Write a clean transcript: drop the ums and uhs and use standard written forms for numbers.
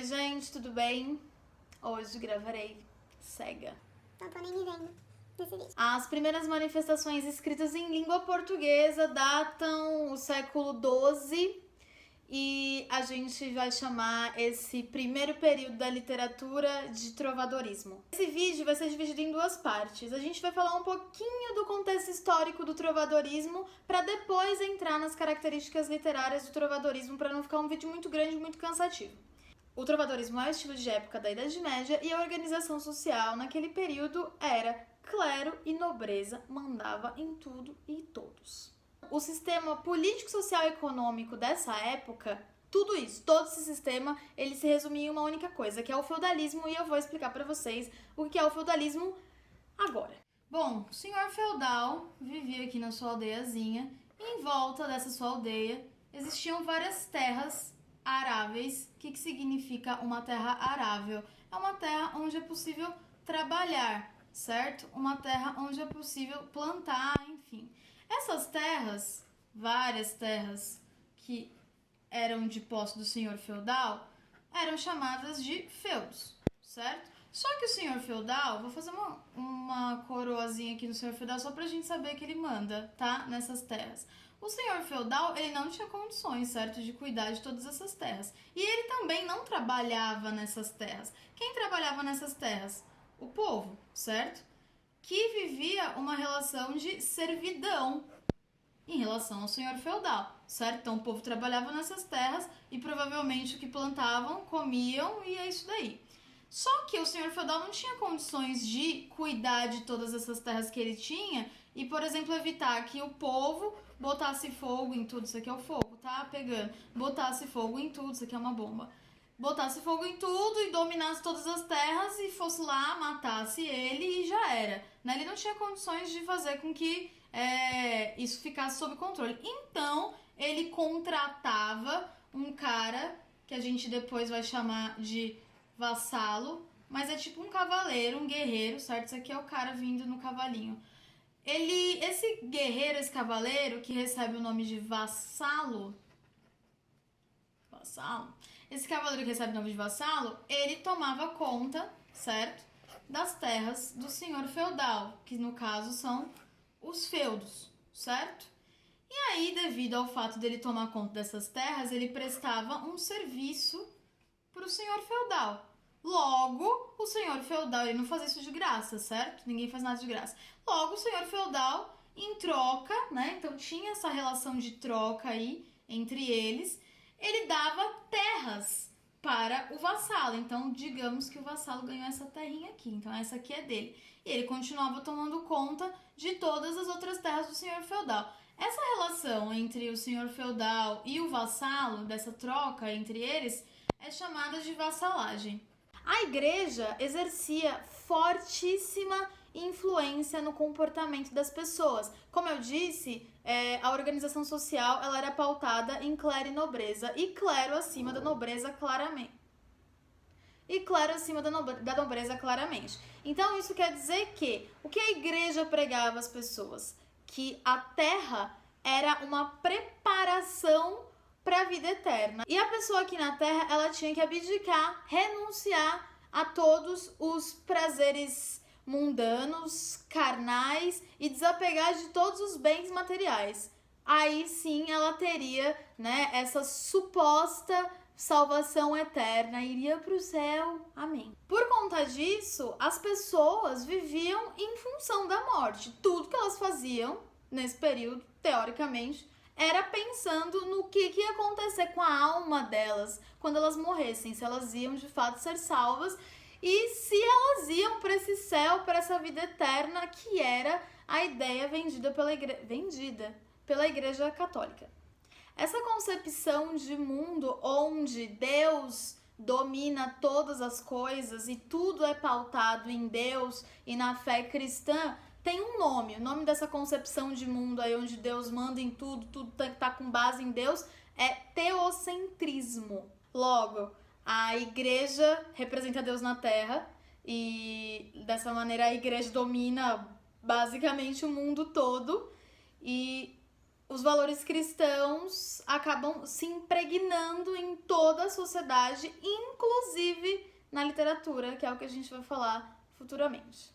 Oi gente, tudo bem? Hoje gravarei cega. Não tô nem me vendo nesse vídeo. As primeiras manifestações escritas em língua portuguesa datam o século XII e a gente vai chamar esse primeiro período da literatura de trovadorismo. Esse vídeo vai ser dividido em duas partes. A gente vai falar um pouquinho do contexto histórico do trovadorismo para depois entrar nas características literárias do trovadorismo para não ficar um vídeo muito grande e muito cansativo. O trovadorismo é o estilo de época da Idade Média e a organização social naquele período era clero e nobreza mandava em tudo e todos. O sistema político, social e econômico dessa época, tudo isso, todo esse sistema, ele se resumia em uma única coisa, que é o feudalismo, e eu vou explicar para vocês o que é o feudalismo agora. Bom, o senhor feudal vivia aqui na sua aldeiazinha e em volta dessa sua aldeia existiam várias terras aráveis. O que significa uma terra arável? É uma terra onde é possível trabalhar, certo? Uma terra onde é possível plantar, enfim. Essas terras, várias terras que eram de posse do senhor feudal, eram chamadas de feudos, certo? Só que o senhor feudal, vou fazer uma coroazinha aqui no senhor feudal só pra gente saber que ele manda, tá? Nessas terras. O senhor feudal, ele não tinha condições, certo, de cuidar de todas essas terras. E ele também não trabalhava nessas terras. Quem trabalhava nessas terras? O povo, certo? Que vivia uma relação de servidão em relação ao senhor feudal, certo? Então o povo trabalhava nessas terras e provavelmente o que plantavam, comiam e é isso daí. Só que o senhor feudal não tinha condições de cuidar de todas essas terras que ele tinha e, por exemplo, evitar que o povo botasse fogo em tudo. Isso aqui é o fogo, tá? Pegando. Botasse fogo em tudo. Isso aqui é uma bomba. Botasse fogo em tudo e dominasse todas as terras e fosse lá, matasse ele e já era. Né? Ele não tinha condições de fazer com que isso ficasse sob controle. Então, ele contratava um cara que a gente depois vai chamar de vassalo, mas é tipo um cavaleiro, um guerreiro, certo? Isso aqui é o cara vindo no cavalinho. Esse guerreiro, esse cavaleiro, que recebe o nome de vassalo, esse cavaleiro que recebe o nome de vassalo, ele tomava conta, certo? Das terras do senhor feudal, que no caso são os feudos, certo? E aí, devido ao fato dele tomar conta dessas terras, ele prestava um serviço para o senhor feudal. Logo, o senhor feudal, ele não fazia isso de graça, certo? Ninguém faz nada de graça. Logo, o senhor feudal, em troca, né? Então tinha essa relação de troca aí entre eles. Ele dava terras para o vassalo. Então, digamos que o vassalo ganhou essa terrinha aqui. Então, essa aqui é dele. E ele continuava tomando conta de todas as outras terras do senhor feudal. Essa relação entre o senhor feudal e o vassalo, dessa troca entre eles, é chamada de vassalagem. A igreja exercia fortíssima influência no comportamento das pessoas. Como eu disse, a organização social ela era pautada em clero e nobreza, e clero acima da nobreza claramente. Então isso quer dizer que o que a igreja pregava às pessoas? Que a terra era uma preparação para a vida eterna. E a pessoa aqui na terra, ela tinha que abdicar, renunciar a todos os prazeres mundanos, carnais e desapegar de todos os bens materiais. Aí sim ela teria, né, essa suposta salvação eterna, iria para o céu, amém. Por conta disso, as pessoas viviam em função da morte. Tudo que elas faziam nesse período, teoricamente, era pensando no que ia acontecer com a alma delas quando elas morressem, se elas iam de fato ser salvas e se elas iam para esse céu, para essa vida eterna, que era a ideia vendida pela Igreja Católica. Essa concepção de mundo onde Deus domina todas as coisas e tudo é pautado em Deus e na fé cristã, tem um nome. O nome dessa concepção de mundo aí onde Deus manda em tudo, tudo tá com base em Deus, é teocentrismo. Logo, a igreja representa Deus na terra e dessa maneira a igreja domina basicamente o mundo todo e os valores cristãos acabam se impregnando em toda a sociedade, inclusive na literatura, que é o que a gente vai falar futuramente.